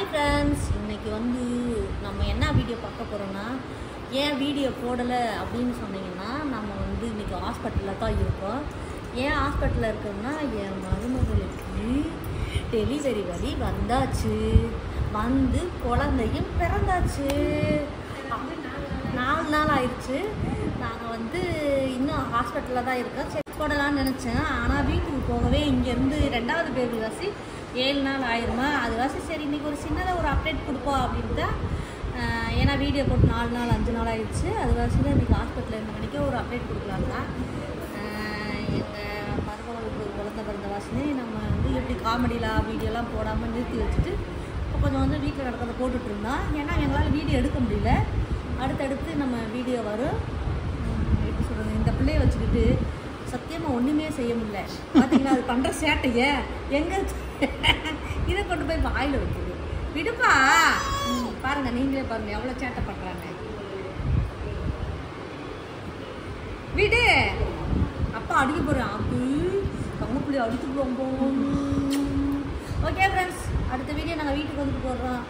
Hi friends, இன்றைக்கி நம்ம என்ன வீடியோ பார்க்க போகிறோன்னா, ஏன் வீடியோ போடலை அப்படின்னு சொன்னீங்கன்னா, நம்ம இன்றைக்கி ஹாஸ்பிட்டலில் தான் இருக்கோம். ஏன் ஹாஸ்பிட்டலில் இருக்கோம்னா, என் மருமகளுக்கு டெலிவரி வலி வந்தாச்சு, குழந்தையும் பிறந்தாச்சு. 4 நாள் ஆயிடுச்சு. நாங்கள் இன்னும் ஹாஸ்பிட்டலில் தான் இருக்கோம். செக் போடலான்னு நினச்சேன். ஆனால் வீட்டுக்கு போகவே இங்கேருந்து 2வது பேபி வாசி 7 நாள் ஆயிருமா. அது வாசி சரி இன்றைக்கி ஒரு சின்னதாக ஒரு அப்டேட் கொடுப்போம் அப்படின்ட்டு தான். ஏன்னா வீடியோ போட்டு 4 நாள் 5 நாள் ஆயிடுச்சு. அது வாசி தான் இன்றைக்கி ஹாஸ்பிட்டலில் இருந்த மணிக்கு ஒரு அப்டேட் கொடுக்கலாம் தான். எங்கள் மருமகளுக்கு குழந்தை பிறந்த வாசினே நம்ம எப்படி காமெடியெலாம் வீடியோலாம் போடாமல் நிறுத்தி வச்சுட்டு இப்போ கொஞ்சம் வீட்டில் நடக்கிறத போட்டுட்ருந்தோம். ஏன்னா எங்களால் வீடியோ எடுக்க முடியல. அடுத்தடுத்து நம்ம வீடியோ வரும். எப்படி சொல்கிறது, இந்த பிள்ளையை வச்சுக்கிட்டு சத்தியமாக ஒன்றுமே செய்ய முடியல. பார்த்தீங்களா, அது பண்ணுற சேட்டையை எங்கே இதை கொண்டு போய் வாயில் வைக்குது. விடுப்பா, பாருங்கள், நீங்களே பாருங்கள் எவ்வளோ சேட்டை பண்ணுறாங்க. விடு, அப்பா அடிக்க போகிறேன். அப்படி கம்மப்பிள்ளை அடிச்சு போவோம். ஓகே ஃப்ரெண்ட்ஸ், அடுத்த வீடியோ நாங்கள் வீட்டுக்கு போடுறோம்.